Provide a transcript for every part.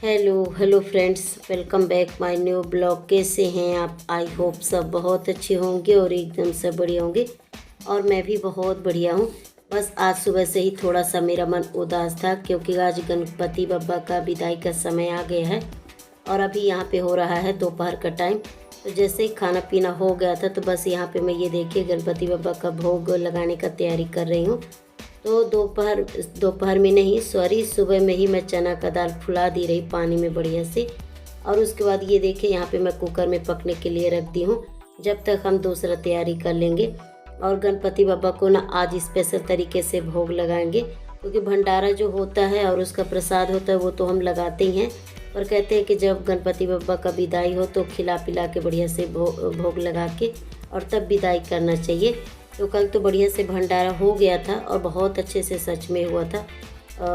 Hello hello friends, welcome back my new blog. कैसे हैं आप? आई होप सब बहुत अच्छे होंगे और एकदम सब बढ़िया होंगे। और मैं भी बहुत बढ़िया हूँ। बस आज सुबह से ही थोड़ा सा मेरा मन उदास था क्योंकि आज गणपति बप्पा का विदाई का समय आ गया है और अभी यहाँ पे हो रहा है दोपहर का टाइम। तो जैसे ही खाना पीना हो गया था तो बस यहाँ पे मैं ये देखिए गणपति बप्पा का भोग लगाने का तैयारी कर रही हूँ। तो दोपहर दोपहर में नहीं, सॉरी, सुबह में ही मैं चना का दाल फुला दी रही पानी में बढ़िया से। और उसके बाद ये देखिए यहाँ पे मैं कुकर में पकने के लिए रख दी हूँ जब तक हम दूसरा तैयारी कर लेंगे। और गणपति बाबा को ना आज स्पेशल तरीके से भोग लगाएंगे क्योंकि भंडारा जो होता है और उसका प्रसाद होता है वो तो हम लगाते ही हैं, पर कहते हैं कि जब गणपति बाबा का विदाई हो तो खिला पिला के बढ़िया से भोग लगा के और तब विदाई करना चाहिए। तो कल तो बढ़िया से भंडारा हो गया था और बहुत अच्छे से सच में हुआ था।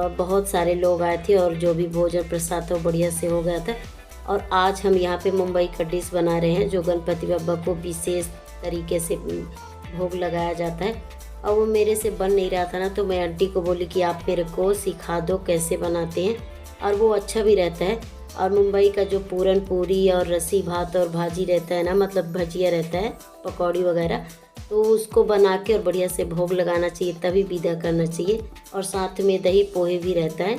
बहुत सारे लोग आए थे और जो भी भोजन प्रसाद था वो बढ़िया से हो गया था। और आज हम यहाँ पे मुंबई का डिश बना रहे हैं जो गणपति बाबा को विशेष तरीके से भोग लगाया जाता है। और वो मेरे से बन नहीं रहा था ना, तो मैं आंटी को बोली कि आप मेरे को सिखा दो कैसे बनाते हैं, और वो अच्छा भी रहता है। और मुंबई का जो पूरन पूरी और रसी भात और भाजी रहता है ना, मतलब भजिया रहता है, पकौड़ी वगैरह, तो उसको बना के और बढ़िया से भोग लगाना चाहिए, तभी विदा करना चाहिए। और साथ में दही पोहे भी रहता है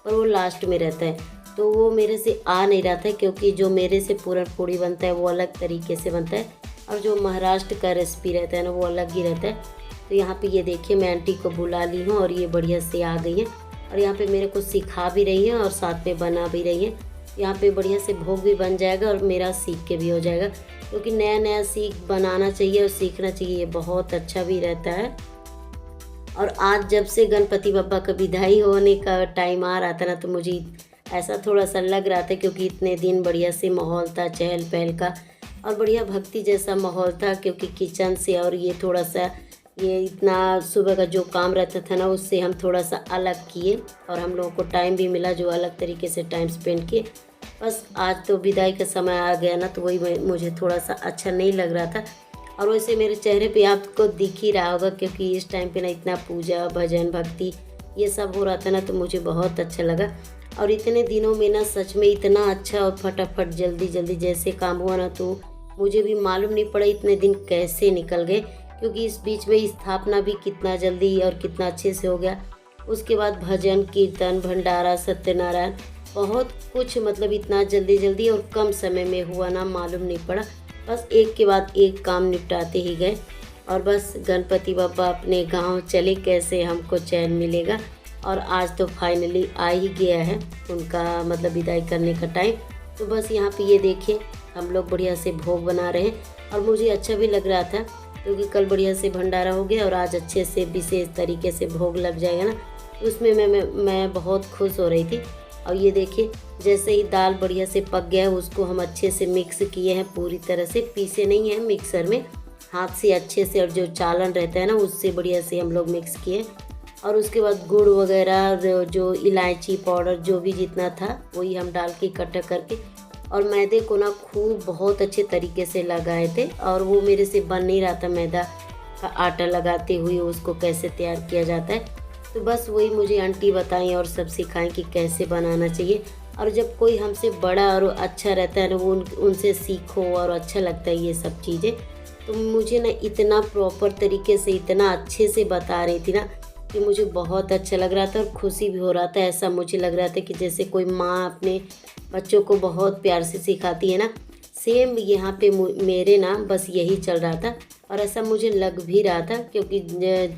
और वो लास्ट में रहता है। तो वो मेरे से आ नहीं रहा था क्योंकि जो मेरे से पूरन पूड़ी बनता है वो अलग तरीके से बनता है और जो महाराष्ट्र का रेसिपी रहता है ना वो अलग ही रहता है। तो यहाँ पे ये देखिए मैं आंटी को बुला ली हूँ और ये बढ़िया से आ गई हैं और यहाँ पे मेरे को सिखा भी रही हैं और साथ में बना भी रही हैं। यहाँ पे बढ़िया से भोग भी बन जाएगा और मेरा सीख के भी हो जाएगा, क्योंकि नया नया सीख बनाना चाहिए और सीखना चाहिए, ये बहुत अच्छा भी रहता है। और आज जब से गणपति बप्पा का विदाई होने का टाइम आ रहा था ना, तो मुझे ऐसा थोड़ा सा लग रहा था क्योंकि इतने दिन बढ़िया से माहौल था चहल पहल का और बढ़िया भक्ति जैसा माहौल था, क्योंकि किचन से और ये थोड़ा सा ये इतना सुबह का जो काम रहता था ना उससे हम थोड़ा सा अलग किए और हम लोगों को टाइम भी मिला जो अलग तरीके से टाइम स्पेंड किए। बस आज तो विदाई का समय आ गया ना, तो वही मुझे थोड़ा सा अच्छा नहीं लग रहा था। और वैसे मेरे चेहरे पे आपको दिख ही रहा होगा क्योंकि इस टाइम पे ना इतना पूजा भजन भक्ति ये सब हो रहा था ना, तो मुझे बहुत अच्छा लगा। और इतने दिनों में ना सच में इतना अच्छा और फटाफट जल्दी जल्दी जैसे काम हुआ ना, तो मुझे भी मालूम नहीं पड़ा इतने दिन कैसे निकल गए, क्योंकि इस बीच में स्थापना भी कितना जल्दी और कितना अच्छे से हो गया। उसके बाद भजन कीर्तन भंडारा सत्यनारायण बहुत कुछ, मतलब इतना जल्दी जल्दी और कम समय में हुआ ना, मालूम नहीं पड़ा। बस एक के बाद एक काम निपटाते ही गए और बस गणपति बाबा अपने गांव चले, कैसे हमको चैन मिलेगा। और आज तो फाइनली आ ही गया है उनका मतलब विदाई करने का टाइम। तो बस यहाँ पे ये देखिए हम लोग बढ़िया से भोग बना रहे हैं और मुझे अच्छा भी लग रहा था क्योंकि कल बढ़िया से भंडारा हो गया और आज अच्छे से विशेष तरीके से भोग लग जाएगा ना, उसमें मैं बहुत खुश हो रही थी। और ये देखिए जैसे ही दाल बढ़िया से पक गया है उसको हम अच्छे से मिक्स किए हैं, पूरी तरह से पीसे नहीं हैं मिक्सर में, हाथ से अच्छे से, और जो चालन रहता है ना उससे बढ़िया से हम लोग मिक्स किए। और उसके बाद गुड़ वगैरह जो इलायची पाउडर जो भी जितना था वही हम डाल के इकट्ठा करके और मैदे को ना खूब बहुत अच्छे तरीके से लगाए थे। और वो मेरे से बन नहीं रहा था, मैदा का आटा लगाते हुए उसको कैसे तैयार किया जाता है। तो बस वही मुझे आंटी बताएं और सब सिखाएं कि कैसे बनाना चाहिए। और जब कोई हमसे बड़ा और अच्छा रहता है ना, वो उनसे सीखो और अच्छा लगता है ये सब चीज़ें। तो मुझे ना इतना प्रॉपर तरीके से इतना अच्छे से बता रही थी ना कि मुझे बहुत अच्छा लग रहा था और खुशी भी हो रहा था। ऐसा मुझे लग रहा था कि जैसे कोई माँ अपने बच्चों को बहुत प्यार से सिखाती है ना, सेम यहाँ पे मेरे ना बस यही चल रहा था। और ऐसा मुझे लग भी रहा था क्योंकि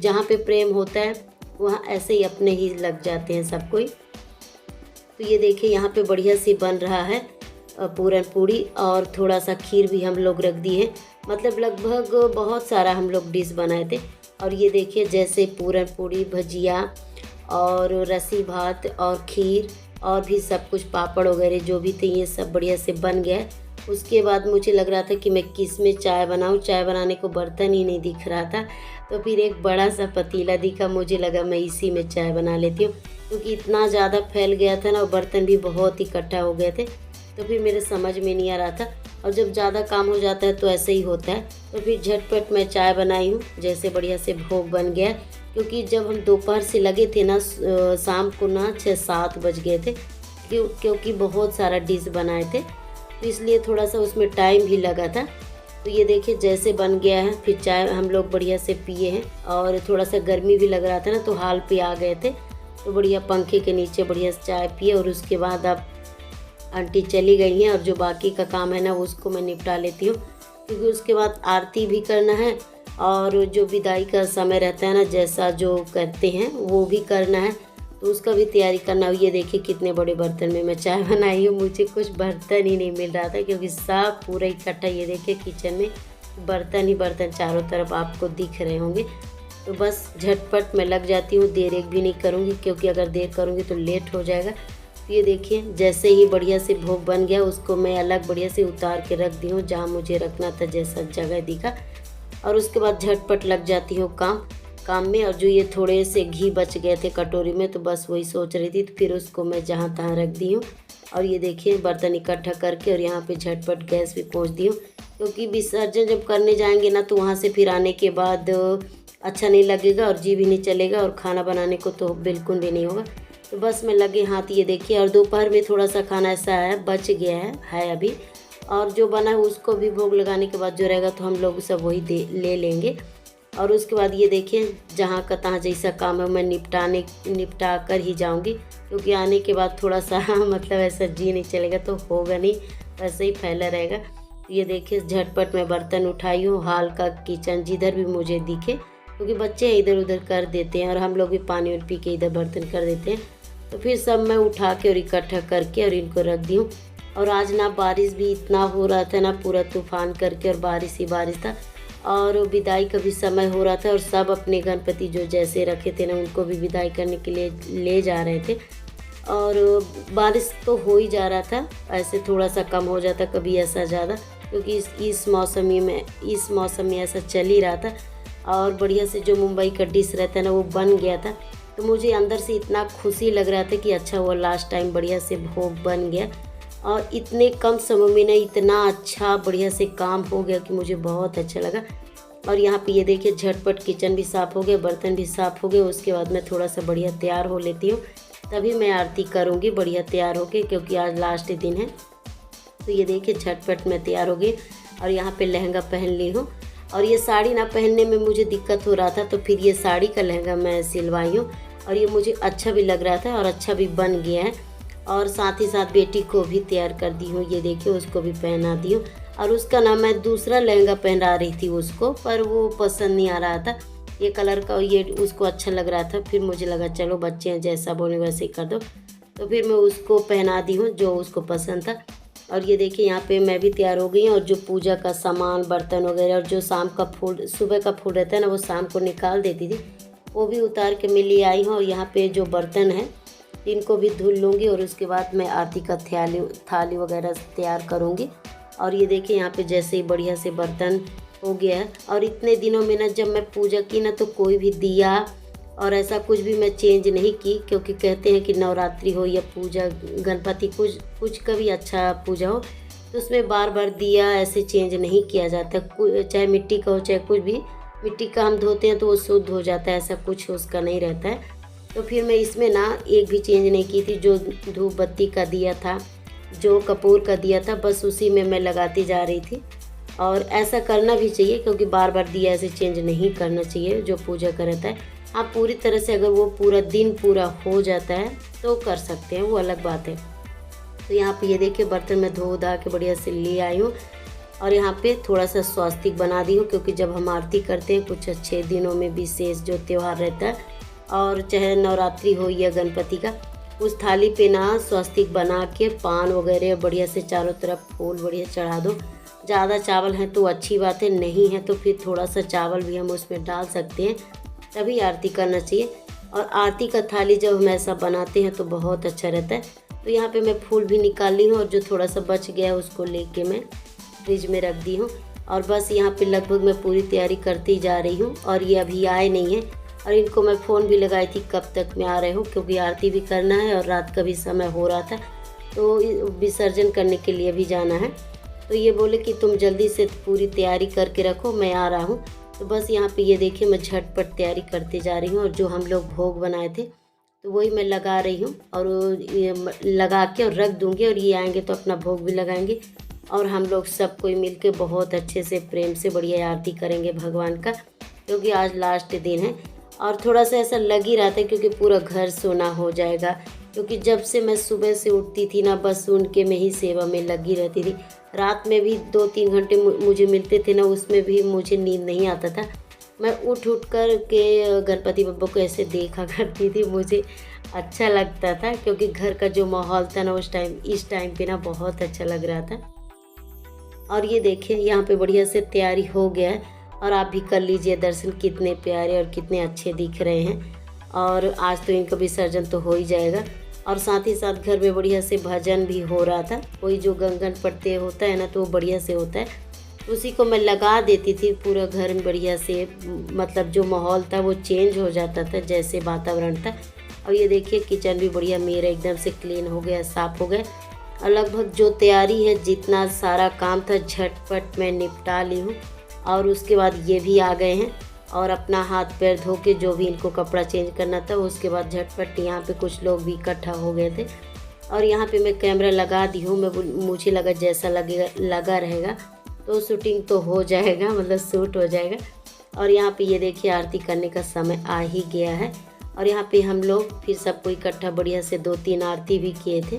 जहाँ पे प्रेम होता है वहाँ ऐसे ही अपने ही लग जाते हैं सब कोई। तो ये देखिए यहाँ पे बढ़िया सी बन रहा है पूरन पूड़ी और थोड़ा सा खीर भी हम लोग रख दिए हैं, मतलब लगभग बहुत सारा हम लोग डिश बनाए थे। और ये देखिए जैसे पूरन पूड़ी भजिया और रसी भात और खीर और भी सब कुछ पापड़ वगैरह जो भी थे ये सब बढ़िया से बन गया है। उसके बाद मुझे लग रहा था कि मैं किस में चाय बनाऊं, चाय बनाने को बर्तन ही नहीं दिख रहा था। तो फिर एक बड़ा सा पतीला दिखा, मुझे लगा मैं इसी में चाय बना लेती हूँ क्योंकि इतना ज़्यादा फैल गया था ना और बर्तन भी बहुत इकट्ठा हो गए थे। तो फिर मेरे समझ में नहीं आ रहा था और जब ज़्यादा काम हो जाता है तो ऐसे ही होता है। तो फिर झटपट मैं चाय बनाई हूँ, जैसे बढ़िया से भोग बन गया। क्योंकि जब हम दोपहर से लगे थे ना, शाम को ना 6-7 बज गए थे क्योंकि बहुत सारा डिश बनाए थे, तो इसलिए थोड़ा सा उसमें टाइम भी लगा था। तो ये देखिए जैसे बन गया है। फिर चाय हम लोग बढ़िया से पिए हैं, और थोड़ा सा गर्मी भी लग रहा था ना, तो हाल पे आ गए थे, तो बढ़िया पंखे के नीचे बढ़िया से चाय पिए। और उसके बाद अब आंटी चली गई हैं, और जो बाकी का काम है ना उसको मैं निपटा लेती हूँ, क्योंकि उसके बाद आरती भी करना है, और जो विदाई का समय रहता है ना, जैसा जो करते हैं वो भी करना है, तो उसका भी तैयारी करना। ये देखिए कितने बड़े बर्तन में मैं चाय बनाई हूँ। मुझे कुछ बर्तन ही नहीं मिल रहा था, क्योंकि सब पूरा इकट्ठा, ये देखिए किचन में बर्तन ही बर्तन चारों तरफ आपको दिख रहे होंगे। तो बस झटपट मैं लग जाती हूँ, देर एक भी नहीं करूँगी, क्योंकि अगर देर करूँगी तो लेट हो जाएगा। तो ये देखिए जैसे ही बढ़िया से भोग बन गया, उसको मैं अलग बढ़िया से उतार के रख दी हूँ जहाँ मुझे रखना था, जैसा जगह दिखा। और उसके बाद झटपट लग जाती हूँ काम में। और जो ये थोड़े से घी बच गए थे कटोरी में, तो बस वही सोच रही थी, तो फिर उसको मैं जहाँ तहाँ रख दी हूँ। और ये देखिए बर्तन इकट्ठा करके, और यहाँ पे झटपट गैस भी पहुँच दी हूँ, क्योंकि विसर्जन जब करने जाएंगे ना, तो वहाँ से फिर आने के बाद अच्छा नहीं लगेगा, और जी भी नहीं चलेगा, और खाना बनाने को तो बिल्कुल भी नहीं होगा। तो बस मैं लगे हाथ, ये देखिए। और दोपहर में थोड़ा सा खाना ऐसा है बच गया है अभी, और जो बना है उसको भी भोग लगाने के बाद जो रहेगा तो हम लोग सब वही ले लेंगे। और उसके बाद ये देखिए जहाँ का तहाँ जैसा काम है मैं निपटा कर ही जाऊँगी, क्योंकि आने के बाद थोड़ा सा मतलब ऐसा जी नहीं चलेगा तो होगा नहीं, वैसे ही फैला रहेगा। ये देखिए झटपट मैं बर्तन उठाई हूँ, हाल का किचन जिधर भी मुझे दिखे, क्योंकि बच्चे इधर उधर कर देते हैं, और हम लोग भी पानी पी के इधर बर्तन कर देते हैं। तो फिर सब मैं उठा के और इकट्ठा करके और इनको रख दी हूँ। और आज ना बारिश भी इतना हो रहा था ना, पूरा तूफान करके, और बारिश ही बारिश था, और विदाई का भी समय हो रहा था, और सब अपने गणपति जो जैसे रखे थे ना उनको भी विदाई करने के लिए ले जा रहे थे। और बारिश तो हो ही जा रहा था, ऐसे थोड़ा सा कम हो जाता, कभी ऐसा ज़्यादा, क्योंकि इस मौसम में ऐसा चल ही रहा था। और बढ़िया से जो मुंबई का डिश रहता है ना वो बन गया था, तो मुझे अंदर से इतना खुशी लग रहा था कि अच्छा हुआ लास्ट टाइम बढ़िया से भोग बन गया, और इतने कम समय में ना इतना अच्छा बढ़िया से काम हो गया कि मुझे बहुत अच्छा लगा। और यहाँ पे ये देखिए झटपट किचन भी साफ़ हो गया, बर्तन भी साफ़ हो गए। उसके बाद मैं थोड़ा सा बढ़िया तैयार हो लेती हूँ, तभी मैं आरती करूँगी बढ़िया तैयार होके, क्योंकि आज लास्ट दिन है। तो ये देखिए झटपट मैं तैयार हो गई, और यहाँ पे लहंगा पहन ली हूँ। और ये साड़ी ना पहनने में मुझे दिक्कत हो रहा था, तो फिर ये साड़ी का लहंगा मैं सिलवाई हूँ, और ये मुझे अच्छा भी लग रहा था और अच्छा भी बन गया है। और साथ ही साथ बेटी को भी तैयार कर दी हूँ, ये देखिए उसको भी पहना दी हूँ। और उसका ना मैं दूसरा लहंगा पहना रही थी उसको, पर वो पसंद नहीं आ रहा था ये कलर का, ये उसको अच्छा लग रहा था। फिर मुझे लगा चलो बच्चे हैं जैसा बोले वैसे ही कर दो, तो फिर मैं उसको पहना दी हूँ जो उसको पसंद था। और ये देखिए यहाँ पे मैं भी तैयार हो गई हूँ, और जो पूजा का सामान बर्तन वगैरह, और जो शाम का फूल सुबह का फूल रहता है ना वो शाम को निकाल देती थी, वो भी उतार के मैं ले आई हूँ। और यहाँ पे जो बर्तन है इनको भी धुल लूँगी, और उसके बाद मैं आरती का थाली वगैरह तैयार करूँगी। और ये देखिए यहाँ पे जैसे ही बढ़िया से बर्तन हो गया है। और इतने दिनों में ना जब मैं पूजा की ना, तो कोई भी दिया और ऐसा कुछ भी मैं चेंज नहीं की, क्योंकि कहते हैं कि नवरात्रि हो या पूजा गणपति कुछ का भी अच्छा पूजा हो, तो उसमें बार बार दिया ऐसे चेंज नहीं किया जाता, चाहे मिट्टी का हो चाहे कुछ भी। मिट्टी का हम धोते हैं तो वो शुद्ध हो जाता है, ऐसा कुछ उसका नहीं रहता है। तो फिर मैं इसमें ना एक भी चेंज नहीं की थी। जो धूप बत्ती का दिया था, जो कपूर का दिया था, बस उसी में मैं लगाती जा रही थी। और ऐसा करना भी चाहिए, क्योंकि बार बार दिया ऐसे चेंज नहीं करना चाहिए जो पूजा का रहता है। हाँ, पूरी तरह से अगर वो पूरा दिन पूरा हो जाता है तो कर सकते हैं, वो अलग बात है। तो यहाँ पे ये देखिए बर्तन में धो धा के बढ़िया से ले आई हूँ, और यहाँ पे थोड़ा सा स्वास्तिक बना दी हूँ, क्योंकि जब हम आरती करते हैं कुछ अच्छे दिनों में, विशेष जो त्यौहार रहता है, और चाहे नवरात्रि हो या गणपति का, उस थाली पे ना स्वास्तिक बना के पान वगैरह बढ़िया से चारों तरफ फूल बढ़िया चढ़ा दो। ज़्यादा चावल है तो अच्छी बात है, नहीं है तो फिर थोड़ा सा चावल भी हम उसमें डाल सकते हैं, तभी आरती करना चाहिए। और आरती का थाली जब हम ऐसा बनाते हैं तो बहुत अच्छा रहता है। तो यहाँ पे मैं फूल भी निकाल ली हूँ, और जो थोड़ा सा बच गया है उसको लेके मैं फ्रिज में रख दी हूँ। और बस यहाँ पे लगभग मैं पूरी तैयारी करती जा रही हूँ, और ये अभी आए नहीं है। और इनको मैं फ़ोन भी लगाई थी कब तक में आ रहे हो, क्योंकि आरती भी करना है और रात का भी समय हो रहा था, तो विसर्जन करने के लिए भी जाना है। तो ये बोले कि तुम जल्दी से पूरी तैयारी करके रखो, मैं आ रहा हूँ। तो बस यहाँ पे ये देखिए मैं झटपट तैयारी करते जा रही हूँ। और जो हम लोग भोग बनाए थे तो वही मैं लगा रही हूँ और ये लगा के और रख दूँगी और ये आएंगे तो अपना भोग भी लगाएंगे और हम लोग सब कोई मिल के बहुत अच्छे से प्रेम से बढ़िया आरती करेंगे भगवान का, क्योंकि आज लास्ट दिन है। और थोड़ा सा ऐसा लग ही रहा था क्योंकि पूरा घर सोना हो जाएगा, क्योंकि जब से मैं सुबह से उठती थी ना बस उनके में ही सेवा में लगी रहती थी। रात में भी 2-3 घंटे मुझे मिलते थे ना, उसमें भी मुझे नींद नहीं आता था। मैं उठ कर के गणपति बप्पा को ऐसे देखा करती थी, मुझे अच्छा लगता था क्योंकि घर का जो माहौल था ना इस टाइम पे ना बहुत अच्छा लग रहा था। और ये देखिए यहाँ पे बढ़िया से तैयारी हो गया है और आप भी कर लीजिए दर्शन, कितने प्यारे और कितने अच्छे दिख रहे हैं। और आज तो इनका विसर्जन तो हो ही जाएगा और साथ ही साथ घर में बढ़िया से भजन भी हो रहा था। कोई जो गंगन पढ़ते होता है ना तो वो बढ़िया से होता है, उसी को मैं लगा देती थी। पूरा घर में बढ़िया से मतलब जो माहौल था वो चेंज हो जाता था जैसे वातावरण था। और ये देखिए किचन भी बढ़िया मेरा एकदम से क्लीन हो गया, साफ़ हो गया। और लगभग जो तैयारी है जितना सारा काम था झटपट मैं निपटा ली हूँ। और उसके बाद ये भी आ गए हैं और अपना हाथ पैर धो के जो भी इनको कपड़ा चेंज करना था उसके बाद झटपट यहाँ पे कुछ लोग भी इकट्ठा हो गए थे। और यहाँ पे मैं कैमरा लगा दी हूँ। मुझे लगा जैसा लगा रहेगा तो शूटिंग तो हो जाएगा, मतलब शूट हो जाएगा। और यहाँ पे ये देखिए आरती करने का समय आ ही गया है और यहाँ पे हम लोग फिर सबको इकट्ठा बढ़िया से 2-3 आरती भी किए थे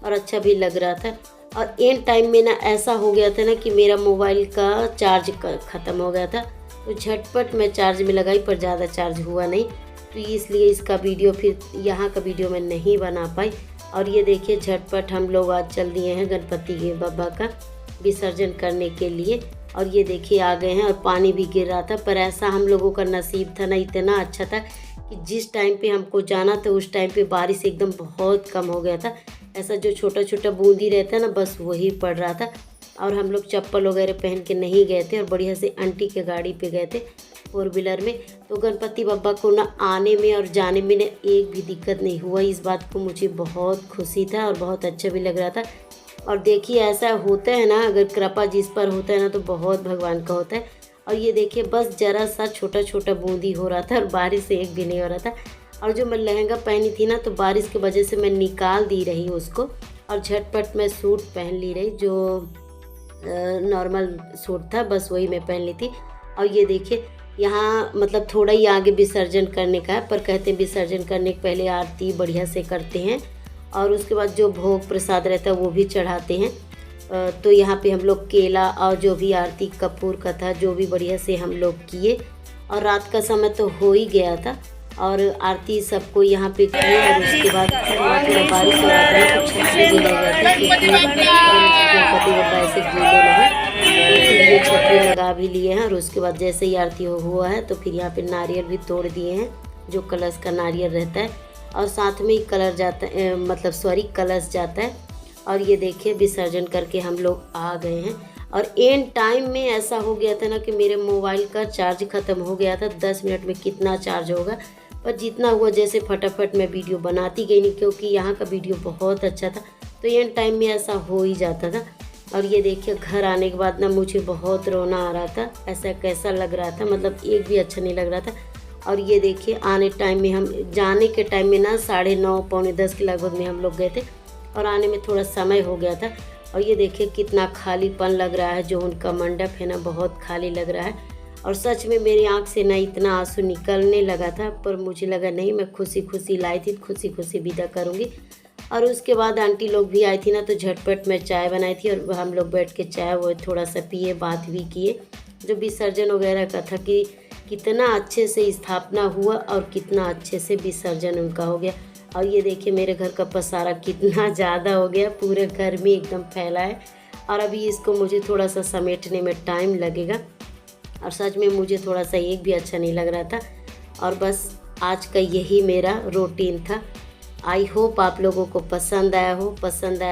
और अच्छा भी लग रहा था। और एंड टाइम में ना ऐसा हो गया था ना कि मेरा मोबाइल का चार्ज ख़त्म हो गया था, तो झटपट मैं चार्ज में लगाई पर ज़्यादा चार्ज हुआ नहीं, तो इसलिए इसका वीडियो फिर यहाँ का वीडियो मैं नहीं बना पाई। और ये देखिए झटपट हम लोग आज चल दिए हैं गणपति के बप्पा का विसर्जन करने के लिए। और ये देखिए आ गए हैं और पानी भी गिर रहा था, पर ऐसा हम लोगों का नसीब था ना, इतना अच्छा था कि जिस टाइम पे हमको जाना था उस टाइम पे बारिश एकदम बहुत कम हो गया था। ऐसा जो छोटा छोटा बूंदी रहता है ना बस वही पड़ रहा था। और हम लोग चप्पल वगैरह पहन के नहीं गए थे और बढ़िया से आंटी के गाड़ी पे गए थे 4 व्हीलर में। तो गणपति बप्पा को ना आने में और जाने में ना एक भी दिक्कत नहीं हुआ। इस बात को मुझे बहुत खुशी था और बहुत अच्छा भी लग रहा था। और देखिए ऐसा होता है ना, अगर कृपा जिस पर होता है ना तो बहुत भगवान का होता है। और ये देखिए बस ज़रा सा छोटा छोटा बूंदी हो रहा था और बारिश से एक भी नहीं हो रहा था। और जो मैं लहंगा पहनी थी ना तो बारिश की वजह से मैं निकाल दी रही उसको और झटपट मैं सूट पहन ली रही, जो नॉर्मल सूट था बस वही मैं पहन ली थी। और ये देखिए यहाँ मतलब थोड़ा ही आगे विसर्जन करने का है, पर कहते हैं विसर्जन करने के पहले आरती बढ़िया से करते हैं और उसके बाद जो भोग प्रसाद रहता है वो भी चढ़ाते हैं। तो यहाँ पे हम लोग केला और जो भी आरती कपूर का था जो भी बढ़िया से हम लोग किए। और रात का समय तो हो ही गया था और आरती सबको यहाँ पे किए। और उसके बाद थोड़ा बारिश हो रहा था तो छतरी भी लग गया था क्योंकि गणपति बप्पा ऐसे गीले रहे, तो फिर ये छतरी लगा भी लिए हैं। और उसके बाद जैसे ही आरती हुआ है तो फिर यहाँ पे नारियल भी तोड़ दिए हैं, जो कलश का नारियल रहता है, और साथ में ही कलश जाता है। और ये देखिए विसर्जन करके हम लोग आ गए हैं। और एंड टाइम में ऐसा हो गया था ना कि मेरे मोबाइल का चार्ज ख़त्म हो गया था। 10 मिनट में कितना चार्ज होगा, पर जितना हुआ जैसे फटाफट मैं वीडियो बनाती गई, नहीं क्योंकि यहाँ का वीडियो बहुत अच्छा था तो एंड टाइम में ऐसा हो ही जाता था। और ये देखिए घर आने के बाद ना मुझे बहुत रोना आ रहा था, ऐसा कैसा लग रहा था, मतलब एक भी अच्छा नहीं लग रहा था। और ये देखिए आने टाइम में हम जाने के टाइम में ना 9:30 पौने 10 के लगभग में हम लोग गए थे और आने में थोड़ा समय हो गया था। और ये देखिए कितना खालीपन लग रहा है, जो उनका मंडप है ना बहुत खाली लग रहा है। और सच में मेरी आंख से ना इतना आंसू निकलने लगा था, पर मुझे लगा नहीं मैं खुशी खुशी लाई थी, खुशी खुशी विदा करूँगी। और उसके बाद आंटी लोग भी आई थी ना तो झटपट मैं चाय बनाई थी और हम लोग बैठ के चाय वो थोड़ा सा पिए, बात भी किए जो विसर्जन वगैरह का था कि कितना अच्छे से स्थापना हुआ और कितना अच्छे से विसर्जन उनका हो गया। और ये देखिए मेरे घर का पसारा कितना ज़्यादा हो गया, पूरे घर में एकदम फैला है और अभी इसको मुझे थोड़ा सा समेटने में टाइम लगेगा। और सच में मुझे थोड़ा सा एक भी अच्छा नहीं लग रहा था। और बस आज का यही मेरा रूटीन था। आई होप आप लोगों को पसंद आया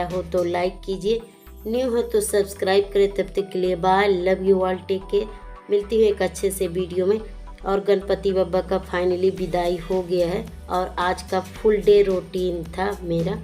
हो तो लाइक कीजिए, न्यू हो तो सब्सक्राइब करें। तब तक के लिए bye, love you all, take care. मिलती हूँ एक अच्छे से वीडियो में। और गणपति बप्पा का फाइनली विदाई हो गया है और आज का फुल डे रूटीन था मेरा।